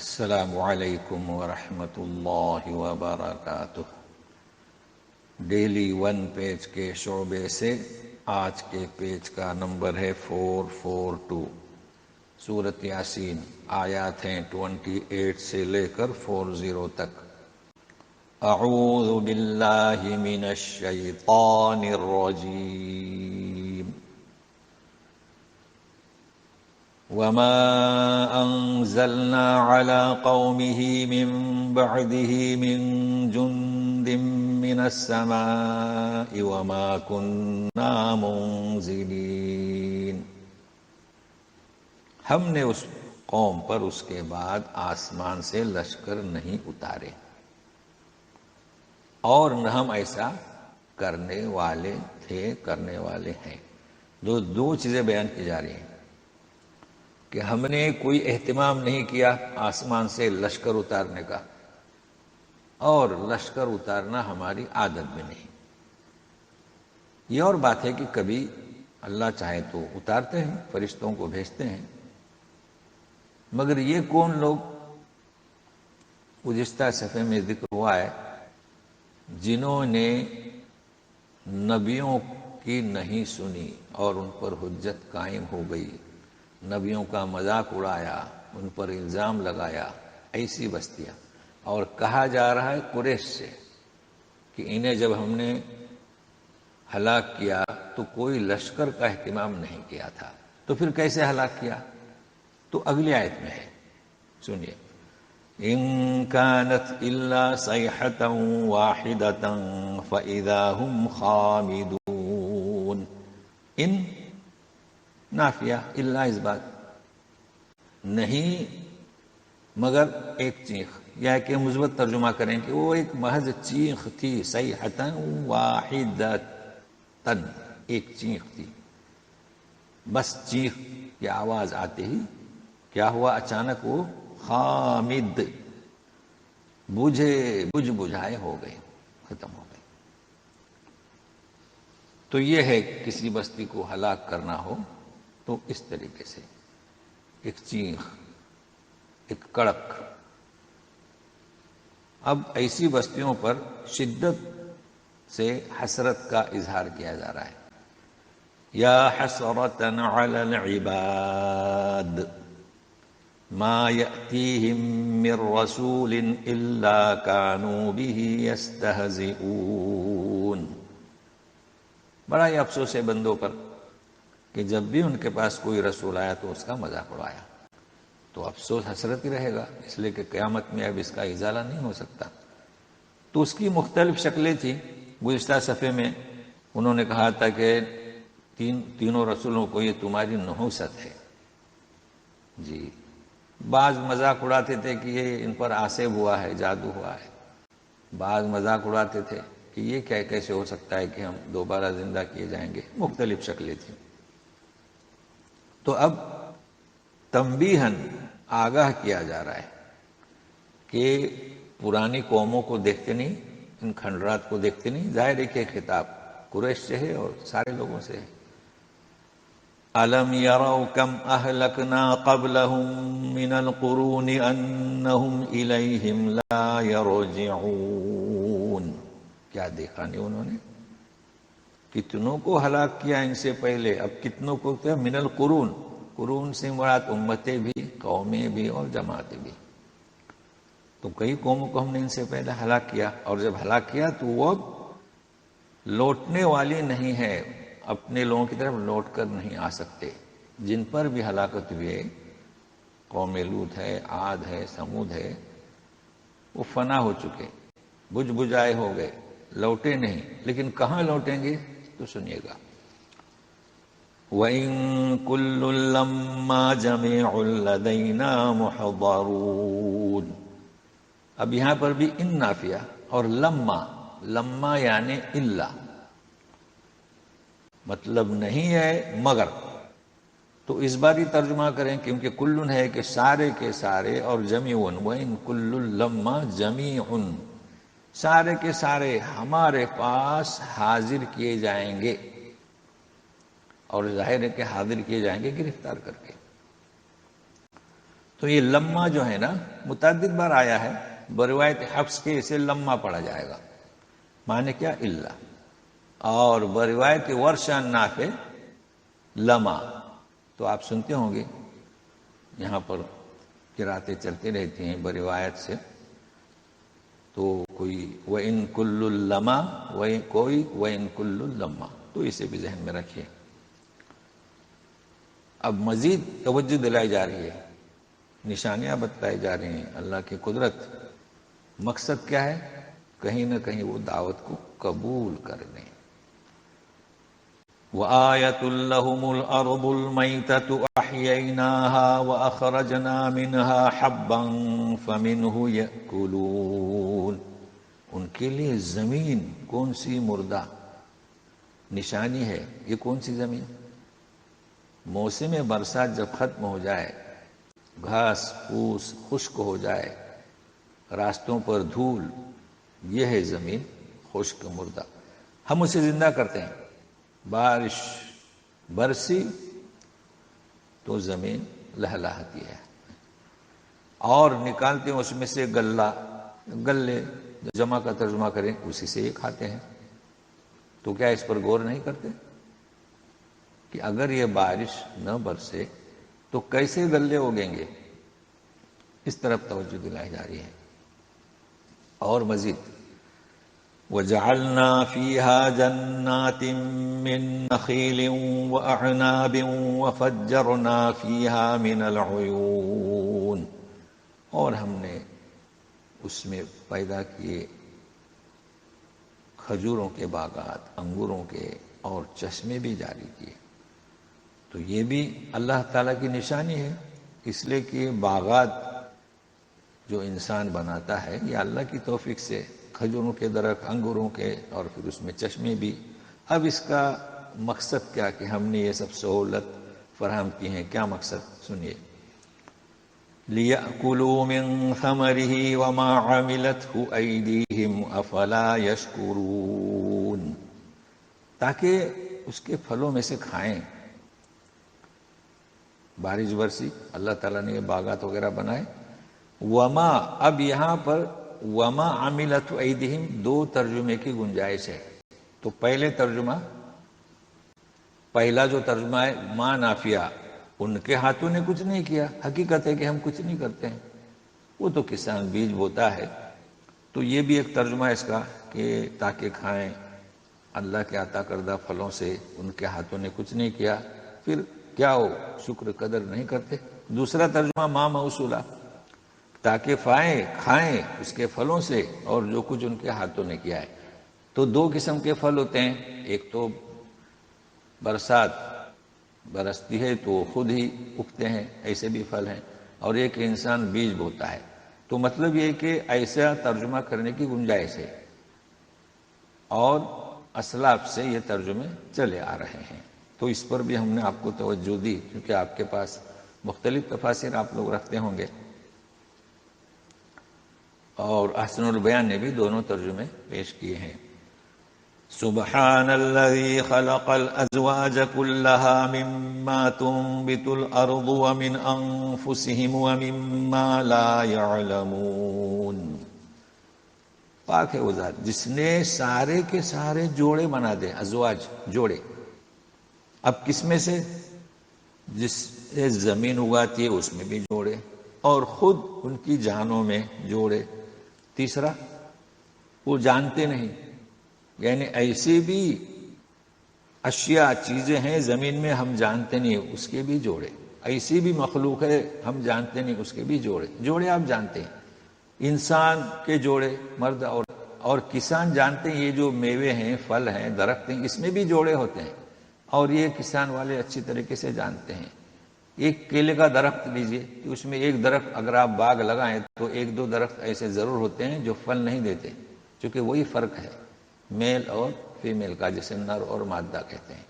السلام علیکم ورحمۃ اللہ وبرکاتہ۔ ڈیلی ون پیج کے شعبے سے آج کے پیج کا نمبر ہے 442۔ سورۃ یاسین، آیات ہیں 28 سے لے کر 40 تک۔ اعوذ باللہ من الشیطان الرجیم۔ وما أنزلنا على قومه من بعده من جند من السماء وما كنا منزلين۔ ہم نے اس قوم پر اس کے بعد آسمان سے لشکر نہیں اتارے اور نہ ہم ایسا کرنے والے تھے، کرنے والے ہیں۔ دو چیزیں بیان کی جا رہی ہیں کہ ہم نے کوئی اہتمام نہیں کیا آسمان سے لشکر اتارنے کا، اور لشکر اتارنا ہماری عادت بھی نہیں۔ یہ اور بات ہے کہ کبھی اللہ چاہے تو اتارتے ہیں، فرشتوں کو بھیجتے ہیں، مگر یہ کون لوگ گزشتہ صفحے میں ذکر ہوا ہے جنہوں نے نبیوں کی نہیں سنی اور ان پر حجت قائم ہو گئی، نبیوں کا مذاق اڑایا، ان پر الزام لگایا، ایسی بستیاں۔ اور کہا جا رہا ہے قریش سے کہ انہیں جب ہم نے ہلاک کیا تو کوئی لشکر کا اہتمام نہیں کیا تھا، تو پھر کیسے ہلاک کیا؟ تو اگلی آیت میں ہے، سنیے۔ ان كانت الا صيحة واحدة فاذا هم خامدون۔ ان نافیہ، الا اس بات نہیں مگر ایک چیخ، یا کہ مثبت ترجمہ کریں کہ وہ ایک محض چیخ تھی، صیحۃ واحدۃ، ایک چیخ تھی۔ بس چیخ کی آواز آتے ہی کیا ہوا؟ اچانک وہ خامد، بجھ بجھائے ہو گئے، ختم ہو گئے۔ تو یہ ہے کسی بستی کو ہلاک کرنا ہو تو اس طریقے سے ایک چیخ، ایک کڑک۔ اب ایسی بستیوں پر شدت سے حسرت کا اظہار کیا جا رہا ہے۔ یا حسرۃ علی العباد ما یأتیہم من رسول الا کانوا بہ یستہزئون۔ بڑا ہی افسوس ہے بندوں پر کہ جب بھی ان کے پاس کوئی رسول آیا تو اس کا مذاق اڑایا۔ تو افسوس حسرت ہی رہے گا، اس لیے کہ قیامت میں اب اس کا ازالہ نہیں ہو سکتا۔ تو اس کی مختلف شکلیں تھیں۔ گزشتہ صفحے میں انہوں نے کہا تھا کہ تینوں رسولوں کو یہ تمہاری نحوست ہے جی۔ بعض مذاق اڑاتے تھے کہ یہ ان پر آصب ہوا ہے، جادو ہوا ہے۔ بعض مذاق اڑاتے تھے کہ یہ کیسے ہو سکتا ہے کہ ہم دوبارہ زندہ کیے جائیں گے۔ مختلف شکلیں تھیں۔ تو اب تنبیہاً آگاہ کیا جا رہا ہے کہ پرانی قوموں کو دیکھتے نہیں، ان کھنڈرات کو دیکھتے نہیں۔ ظاہر ہے کہ خطاب قریش سے ہے اور سارے لوگوں سے ہے۔ أَلَمْ يَرَوْا كَمْ أَهْلَكْنَا قَبْلَهُمْ مِنَ الْقُرُونِ أَنَّهُمْ إِلَيْهِمْ لَا يَرْجِعُونَ۔ کیا دیکھا نہیں انہوں نے؟ کتنوں کو ہلاک کیا ان سے پہلے، اب کتنوں کو کیا؟ من القرون، قرون سے مراد امتیں بھی، قومیں بھی اور جماعتیں بھی۔ تو کئی قوموں کو ہم نے ان سے پہلے ہلاک کیا، اور جب ہلاک کیا تو وہ لوٹنے والی نہیں ہے، اپنے لوگوں کی طرف لوٹ کر نہیں آ سکتے۔ جن پر بھی ہلاکت ہوئے، قوم لوط ہے، عاد ہے، سمود ہے، وہ فنا ہو چکے، بجھ بجھائے ہو گئے، لوٹے نہیں۔ لیکن کہاں لوٹیں گے؟ تو سنیے گا۔ وَإِن كُلٌّ لَّمَّا جَمِيعٌ لَّدَيْنَا مُحْضَرُونَ۔ اب یہاں پر بھی ان نافیہ اور لما یعنی الا، مطلب نہیں ہے مگر۔ تو اس بار ہی ترجمہ کریں کیونکہ کلن ہے کہ سارے کے سارے، اور جمیعن، وَإِن كُلٌّ لَّمَّا جَمِيعٌ، سارے کے سارے ہمارے پاس حاضر کیے جائیں گے، اور ظاہر ہے کہ حاضر کیے جائیں گے گرفتار کر کے۔ تو یہ لما جو ہے نا متعدد بار آیا ہے، بروایت حفص کے اسے لما پڑھا جائے گا، معنی کیا؟ اللہ. اور بروایت ورش عن نافع لما. تو آپ سنتے ہوں گے یہاں پر قراتیں چلتی رہتی ہیں بروایت سے، تو کوئی وَإِن كُلُّ اللَّمَا، کوئی وَإِن كُلُّ اللَّمَّا، تو اسے بھی ذہن میں رکھیے. اب مزید توجہ دلائی جا رہی ہے، نشانیاں بتلائی جا رہی ہیں اللہ کی قدرت. مقصد کیا ہے؟ کہیں نہ کہیں وہ دعوت کو قبول کر لیں. وَآيَةٌ لَّهُمُ الْأَرْضُ الْمَيْتَةُ أَحْيَيْنَاهَا وَأَخْرَجْنَا مِنْهَا حَبًّا فَمِنْهُ يَأْكُلُونَ. ان کے لیے زمین کون سی مردہ نشانی ہے. یہ کون سی زمین؟ موسم برسات جب ختم ہو جائے، گھاس پھوس خشک ہو جائے، راستوں پر دھول، یہ ہے زمین خشک مردہ. ہم اسے زندہ کرتے ہیں. بارش برسی تو زمین لہلاتی ہے، اور نکالتے ہیں اس میں سے گلے جمع کا ترجمہ کریں اسی سے یہ کھاتے ہیں. تو کیا اس پر غور نہیں کرتے کہ اگر یہ بارش نہ برسے تو کیسے گلے اگیں گے؟ اس طرف توجہ دلائی جا رہی ہے. اور مزید وَجَعَلْنَا فِيهَا جَنَّاتٍ مِّن نَخِيلٍ وَأَعْنَابٍ وَفَجَّرْنَا فِيهَا مِنَ الْعُيُونِ. اور ہم نے اس میں پیدا کیے کھجوروں کے باغات، انگوروں کے، اور چشمے بھی جاری کیے. تو یہ بھی اللہ تعالیٰ کی نشانی ہے، اس لیے کہ باغات جو انسان بناتا ہے یہ اللہ کی توفیق سے، کھجوروں کے درخت، انگوروں کے، اور پھر اس میں چشمے بھی. اب اس کا مقصد کیا کہ ہم نے یہ سب سہولت فراہم کی ہیں؟ کیا مقصد؟ سنیے. لِيَأْكُلُوا مِن ثَمَرِهِ وَمَا عَمِلَتْهُ أَيْدِيهِمْ أَفَلَا يَشْكُرُونَ. تاکہ اس کے پھلوں میں سے کھائیں. بارش برسی، اللہ تعالیٰ نے یہ باغات وغیرہ بنائے. وما، اب یہاں پر وما عملت ایدہم دو ترجمے کی گنجائش ہے. تو پہلا جو ترجمہ ہے ما نافیہ، ان کے ہاتھوں نے کچھ نہیں کیا. حقیقت ہے کہ ہم کچھ نہیں کرتے ہیں، وہ تو کسان بیج بوتا ہے. تو یہ بھی ایک ترجمہ ہے اس کا کہ تاکہ کھائیں اللہ کے عطا کردہ پھلوں سے، ان کے ہاتھوں نے کچھ نہیں کیا. پھر کیا ہو، شکر قدر نہیں کرتے. دوسرا ترجمہ ما موصولہ، تاکہ کھائیں اس کے پھلوں سے اور جو کچھ ان کے ہاتھوں نے کیا ہے. تو دو قسم کے پھل ہوتے ہیں، ایک تو برسات برستی ہے تو خود ہی اگتے ہیں، ایسے بھی پھل ہیں، اور ایک انسان بیج بوتا ہے. تو مطلب یہ کہ ایسا ترجمہ کرنے کی گنجائش ہے، اور اسلاف سے یہ ترجمے چلے آ رہے ہیں. تو اس پر بھی ہم نے آپ کو توجہ دی، کیونکہ آپ کے پاس مختلف تفاسیر آپ لوگ رکھتے ہوں گے، اور احسن البیان نے بھی دونوں ترجمے پیش کیے ہیں. سبحان الذي خلق الازواج كلها مما تنبت الارض ومن انفسهم ومما لا يعلمون. پاک ہے وہ ذات جس نے سارے کے سارے جوڑے بنا دے. ازواج جوڑے. اب کس میں سے؟ جس سے زمین اگاتی ہے اس میں بھی جوڑے، اور خود ان کی جانوں میں جوڑے. تیسرا وہ جانتے نہیں، یعنی ایسی بھی اشیاء چیزیں ہیں زمین میں ہم جانتے نہیں، اس کے بھی جوڑے. ایسی بھی مخلوق ہے ہم جانتے نہیں، اس کے بھی جوڑے آپ جانتے ہیں. انسان کے جوڑے مرد اور کسان جانتے ہیں، یہ جو میوے ہیں، پھل ہیں، درخت ہیں، اس میں بھی جوڑے ہوتے ہیں، اور یہ کسان والے اچھی طریقے سے جانتے ہیں. ایک کیلے کا درخت لیجئے کہ اس میں ایک درخت اگر آپ باغ لگائیں تو ایک دو درخت ایسے ضرور ہوتے ہیں جو پھل نہیں دیتے، چونکہ وہی فرق ہے میل اور فیمیل کا، جسے نر اور مادہ کہتے ہیں.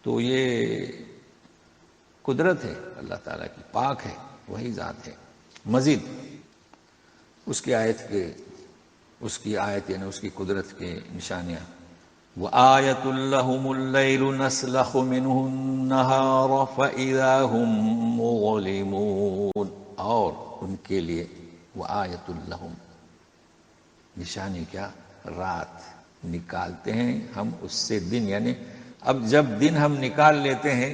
تو یہ قدرت ہے اللہ تعالیٰ کی، پاک ہے، وہی ذات ہے. مزید اس کی آیت یعنی اس کی قدرت کے نشانیاں. وَآيَةٌ لَّهُمُ اللَّيْلُ نَسْلَخُ مِنْهُ النَّهَارَ فَإِذَا هُم مُّظْلِمُونَ. اور ان کے لیے وآیۃ لہم، نشانی کیا؟ رات نکالتے ہیں ہم اس سے دن، یعنی اب جب دن ہم نکال لیتے ہیں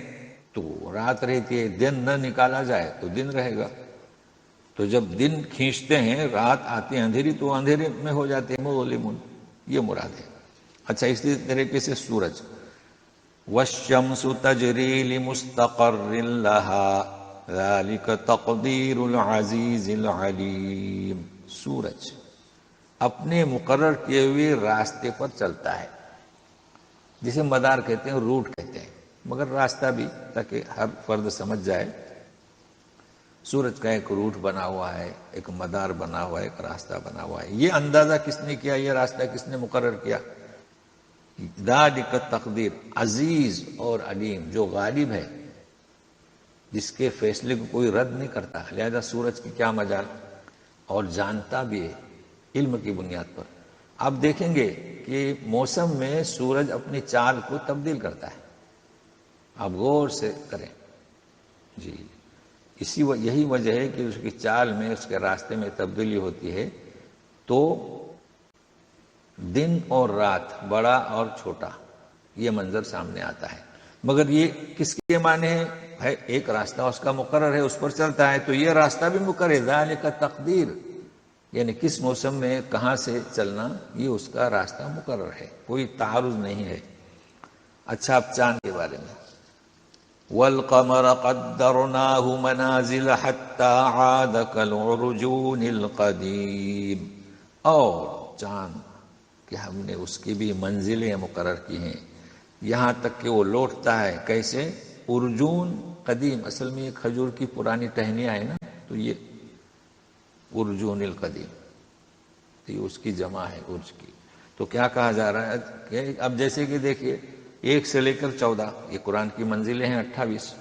تو رات رہتی ہے، دن نہ نکالا جائے تو دن رہے گا. تو جب دن کھینچتے ہیں رات آتی ہے اندھیری تو اندھیرے میں ہو جاتے ہیں مظلمون، یہ مراد ہے. اچھا اسی طریقے سے سورج، والشمس تجری لمستقر لها ذلك تقدیر العزیز العلیم. سورج اپنے مقرر کیے ہوئے راستے پر چلتا ہے، جسے مدار کہتے ہیں، روٹ کہتے ہیں، مگر راستہ بھی، تاکہ ہر فرد سمجھ جائے. سورج کا ایک روٹ بنا ہوا ہے، ایک مدار بنا ہوا ہے، ایک راستہ بنا ہوا ہے. یہ اندازہ کس نے کیا؟ یہ راستہ کس نے مقرر کیا؟ ذالک تقدیر، عزیز اور علیم، جو غالب ہے، جس کے فیصلے کو کوئی رد نہیں کرتا. لہذا سورج کی کیا مجال، اور جانتا بھی ہے علم کی بنیاد پر. آپ دیکھیں گے کہ موسم میں سورج اپنی چال کو تبدیل کرتا ہے، آپ غور سے کریں. جی یہی وجہ ہے کہ اس کی چال میں، اس کے راستے میں تبدیلی ہوتی ہے، تو دن اور رات، بڑا اور چھوٹا، یہ منظر سامنے آتا ہے. مگر یہ کس کے معنی ہے؟ ایک راستہ اس کا مقرر ہے، اس پر چلتا ہے، تو یہ راستہ بھی مقرر ہے. ذالک تقدیر، یعنی کس موسم میں کہاں سے چلنا، یہ اس کا راستہ مقرر ہے، کوئی تعارض نہیں ہے. اچھا اب چاند کے بارے میں، والقمر قدرناه منازل حتى عاد كالعرجون القديم. اور چاند کہ ہم نے اس کی بھی منزلیں مقرر کی ہیں، یہاں تک کہ وہ لوٹتا ہے کیسے؟ ارجون قدیم، اصل میں یہ کھجور کی پرانی ٹہنیاں ہیں نا، تو یہ ارجون القدیم، تو یہ اس کی جمع ہے ارج کی. تو کیا کہا جا رہا ہے کہ اب جیسے کہ دیکھیے 1 سے لے کر 14 یہ قرآن کی منزلیں ہیں، 28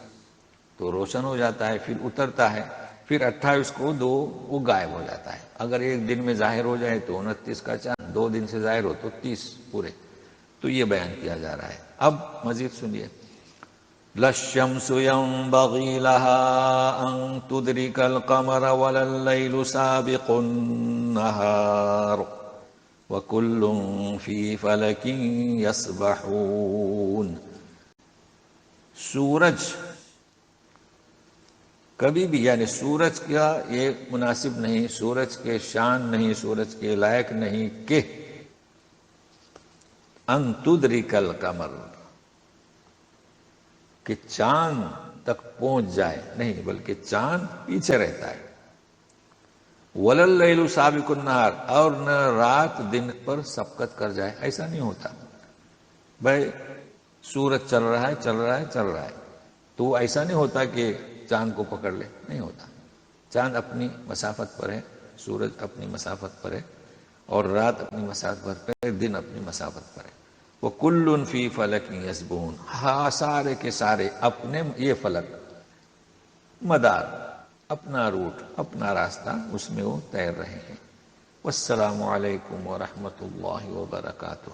تو روشن ہو جاتا ہے، پھر اترتا ہے، پھر 28 کو 2 وہ غائب ہو جاتا ہے. اگر ایک دن میں ظاہر ہو جائے تو 29 کا چاند، 2 دن سے ظاہر ہو تو 30 پورے. تو یہ بیان کیا جا رہا ہے. اب مزید سنیے، لَلشَّمْسُ يَنبَغِي لَهَا أَن تُدْرِكَ الْقَمَرَ وَلَا اللَّيْلُ سَابِقُ النَّهَارِ وَكُلٌّ فِي فَلَكٍ يَسْبَحُونَ. سورج کبھی بھی، یعنی سورج کا یہ مناسب نہیں، سورج کے شان نہیں، سورج کے لائق نہیں کہ ان تدرک القمر، کہ چاند تک پہنچ جائے، نہیں بلکہ چاند پیچھے رہتا ہے. وَلَا اللَّيْلُ سَابِقُ النَّهَارِ، اور نہ رات دن پر سبقت کر جائے، ایسا نہیں ہوتا. بھائی سورج چل رہا ہے چل رہا ہے چل رہا ہے، تو ایسا نہیں ہوتا کہ چاند کو پکڑ لے، نہیں ہوتا. چاند اپنی مسافت پر ہے، سورج اپنی مسافت پر ہے، اور رات اپنی مسافت پر ہے، دن اپنی مسافت پر ہے. وَكُلٌّ فِي فَلَكٍ يَسْبَحُونَ، ہاں سارے کے سارے اپنے یہ فلک، مدار، اپنا روٹ، اپنا راستہ، اس میں وہ تیر رہے ہیں. والسلام علیکم ورحمۃ اللہ وبرکاتہ.